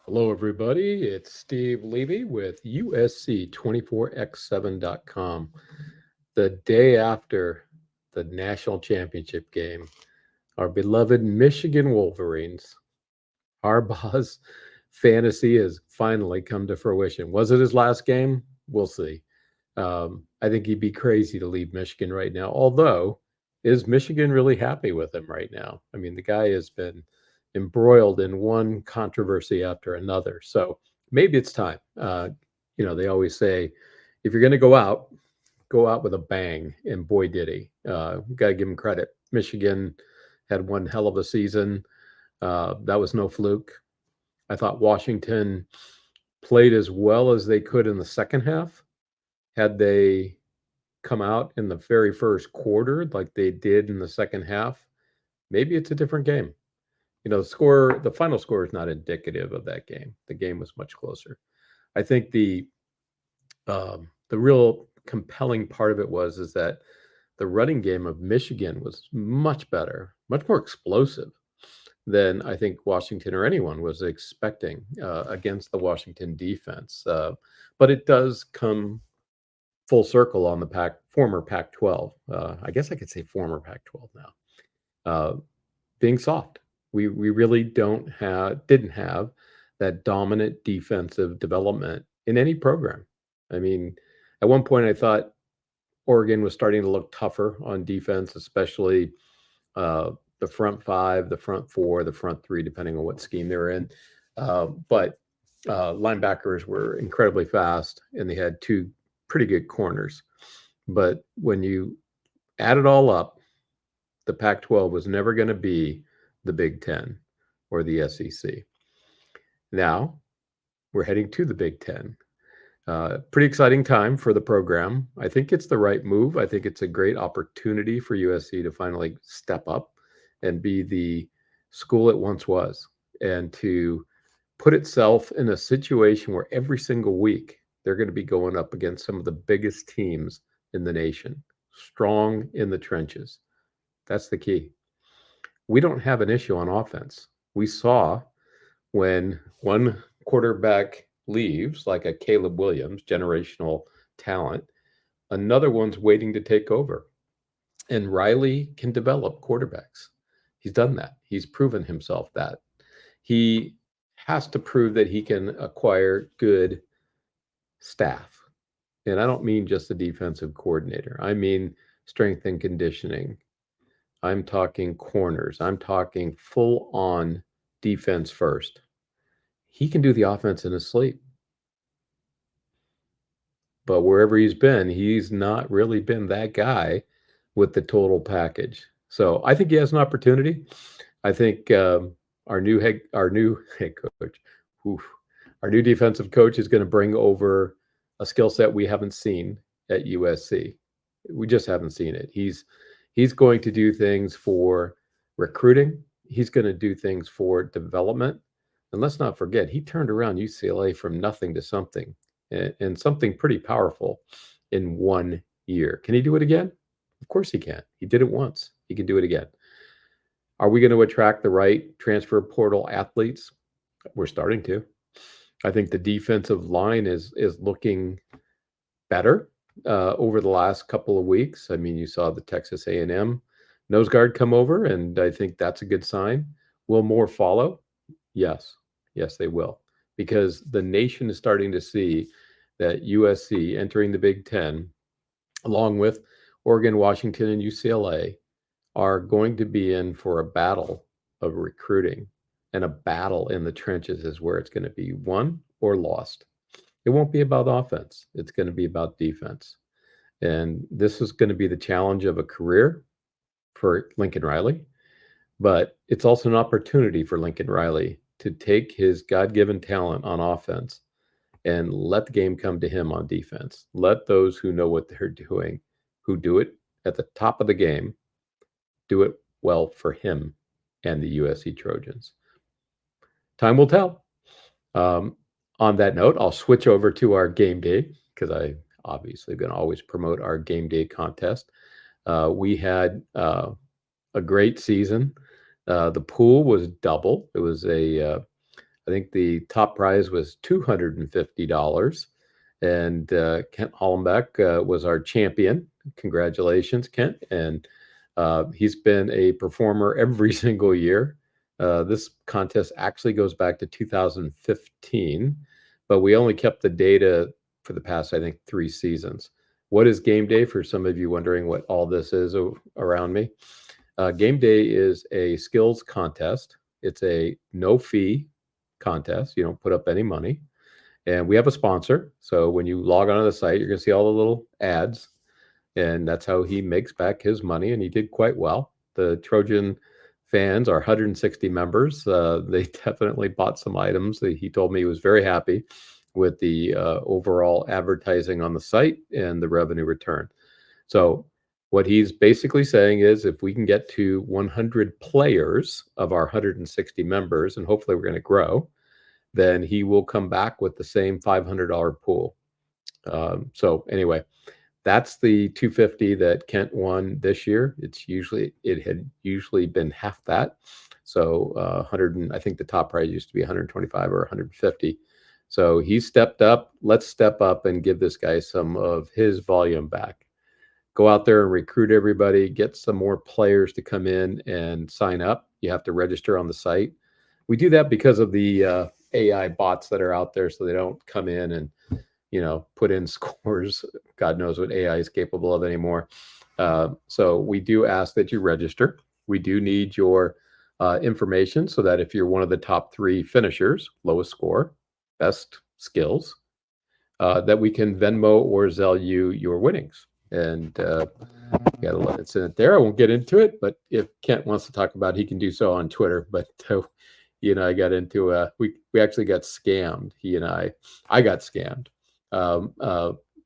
Hello, everybody. It's Steve Levy with USC24x7.com. The day after the national championship game, our beloved Michigan Wolverines, Harbaugh's fantasy has finally come to fruition. Was it his last game? We'll see. I think he'd be crazy to leave Michigan right now. Although, is Michigan really happy with him right now? I mean, the guy has been embroiled in one controversy after another. So maybe it's time. They always say if you're going to go out with a bang. And boy, did he. Got to give him credit. Michigan had one hell of a season. That was no fluke. I thought Washington played as well as they could in the second half. Had they come out in the very first quarter like they did in the second half, maybe it's a different game. The final score is not indicative of that game. The game was much closer. I think the real compelling part of it is that the running game of Michigan was much better, much more explosive than I think Washington or anyone was expecting against the Washington defense. But it does come full circle on the former Pac-12. I guess I could say former Pac-12 now. Being soft, we really didn't have that dominant defensive development in any program. I mean, at one point I thought Oregon was starting to look tougher on defense, especially the front five, the front four, the front three, depending on what scheme they're in. But linebackers were incredibly fast, and they had two pretty good corners. But when you add it all up, the Pac-12 was never going to be the Big Ten or the SEC. Now we're heading to the Big Ten. Pretty exciting time for the program. I think it's the right move. I think it's a great opportunity for USC to finally step up and be the school it once was, and to put itself in a situation where every single week they're going to be going up against some of the biggest teams in the nation, strong in the trenches. That's the key. We don't have an issue on offense. We saw when one quarterback leaves, like a Caleb Williams, generational talent, another one's waiting to take over. And Riley can develop quarterbacks. He's done that. He's proven himself that. He has to prove that he can acquire good staff. And I don't mean just the defensive coordinator. I mean strength and conditioning. I'm talking corners. I'm talking full on defense first. He can do the offense in his sleep. But wherever he's been, he's not really been that guy with the total package. So I think he has an opportunity. I think our new head coach, oof, our new defensive coach is going to bring over a skill set we haven't seen at USC. We just haven't seen it. He's going to do things for recruiting. He's going to do things for development. And let's not forget, he turned around UCLA from nothing to something, and something pretty powerful in 1 year. Can he do it again? Of course he can. He did it once. He can do it again. Are we going to attract the right transfer portal athletes? We're starting to. I think the defensive line is looking better over the last couple of weeks. I mean, you saw the Texas A&M nose guard come over, and I think that's a good sign. Will more follow? Yes. Yes, they will. Because the nation is starting to see that USC entering the Big Ten, along with Oregon, Washington, and UCLA, are going to be in for a battle of recruiting, and a battle in the trenches is where it's going to be won or lost. It won't be about offense. It's going to be about defense. And this is going to be the challenge of a career for Lincoln Riley, but it's also an opportunity for Lincoln Riley to take his God-given talent on offense and let the game come to him on defense. Let those who know what they're doing, who do it at the top of the game, do it well for him and the USC Trojans. Time will tell. On that note, I'll switch over to our game day, because I obviously going to always promote our game day contest. We had a great season. The pool was double. It was a I think the top prize was $250. And Kent Hollenbeck was our champion. Congratulations, Kent. And he's been a performer every single year. This contest actually goes back to 2015, but we only kept the data for the past, I think, 3 seasons. What is game day for some of you wondering what all this is around me? Game day is a skills contest. It's a no fee contest. You don't put up any money. And we have a sponsor. So when you log onto the site, you're going to see all the little ads. And that's how he makes back his money. And he did quite well. The Trojan fans, our 160 members, they definitely bought some items. He told me he was very happy with the overall advertising on the site and the revenue return. So what he's basically saying is if we can get to 100 players of our 160 members, and hopefully we're going to grow, then he will come back with the same $500 pool. So anyway, that's the 250 that Kent won this year. It had usually been half that. So 100, I think the top prize used to be 125 or 150. So he stepped up. Let's step up and give this guy some of his volume back. Go out there and recruit everybody, get some more players to come in and sign up. You have to register on the site. We do that because of the AI bots that are out there, so they don't come in and put in scores. God knows what AI is capable of anymore. So we do ask that you register. We do need your information so that if you're one of the top 3 finishers, lowest score, best skills, that we can Venmo or Zelle you your winnings. And got a lot that's in it there. I won't get into it, but if Kent wants to talk about it, he can do so on Twitter. But he and I got into we actually got scammed. I got scammed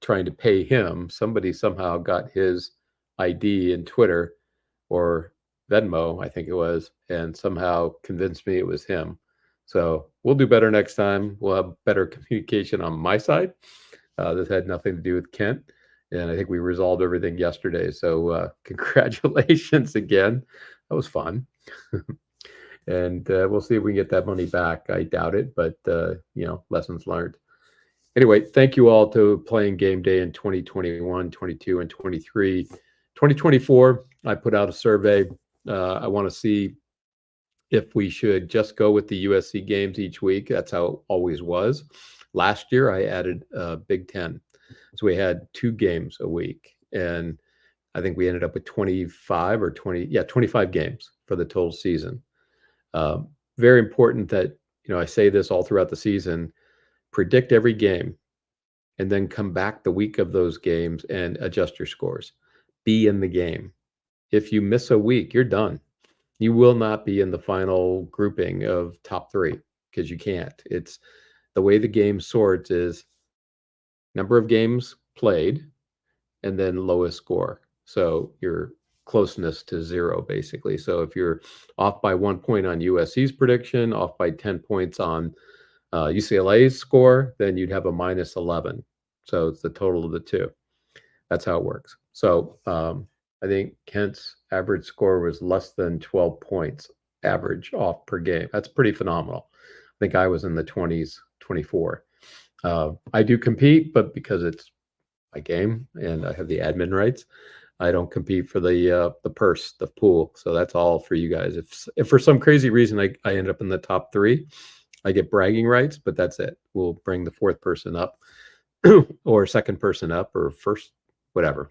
trying to pay him. Somebody somehow got his ID in Twitter or Venmo, I think it was, and somehow convinced me it was him. So we'll do better next time. We'll have better communication on my side. This had nothing to do with Kent. And I think we resolved everything yesterday. So congratulations again. That was fun. And we'll see if we can get that money back. I doubt it, but lessons learned. Anyway, thank you all to playing game day in 2021, 22, and 23. 2024, I put out a survey. I want to see if we should just go with the USC games each week. That's how it always was. Last year, I added Big Ten. So we had 2 games a week. And I think we ended up with 25 or 20, 25 games for the total season. Very important that, I say this all throughout the season, predict every game and then come back the week of those games and adjust your scores. Be in the game. If you miss a week, you're done. You will not be in the final grouping of top 3 because you can't. It's the way the game sorts is number of games played and then lowest score. So your closeness to 0, basically. So if you're off by 1 point on USC's prediction, off by 10 points on UCLA's score, then you'd have a minus 11. So it's the total of the 2. That's how it works. So I think Kent's average score was less than 12 points average off per game. That's pretty phenomenal. I think I was in the 20s, 24. I do compete, but because it's my game and I have the admin rights, I don't compete for the purse, the pool. So that's all for you guys. If for some crazy reason I end up in the top 3, I get bragging rights, but that's it. We'll bring the 4th person up or 2nd person up or first, whatever,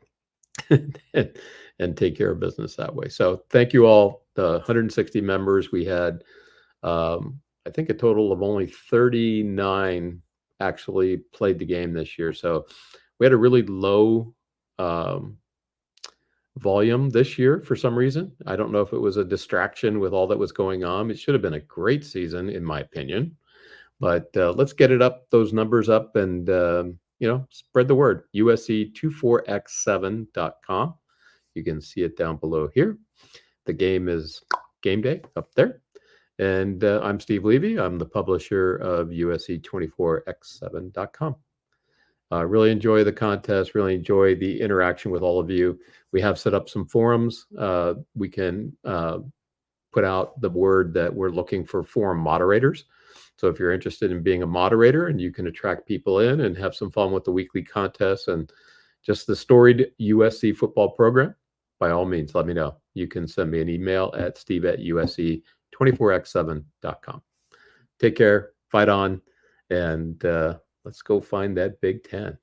and take care of business that way. So thank you all. The 160 members, we had, I think a total of only 39 actually played the game this year. So we had a really low volume this year for some reason. I don't know if it was a distraction with all that was going on. It should have been a great season, in my opinion. But let's get it up, those numbers up, and spread the word. USC24x7.com. You can see it down below here. The game is game day up there. And I'm Steve Levy. I'm the publisher of USC24x7.com. Really enjoy the contest, really enjoy the interaction with all of you. We have set up some forums. We can put out the word that we're looking for forum moderators. So if you're interested in being a moderator and you can attract people in and have some fun with the weekly contests and just the storied USC football program, by all means, let me know. You can send me an email at steve@usc24x7.com. Take care, fight on, and let's go find that Big Ten.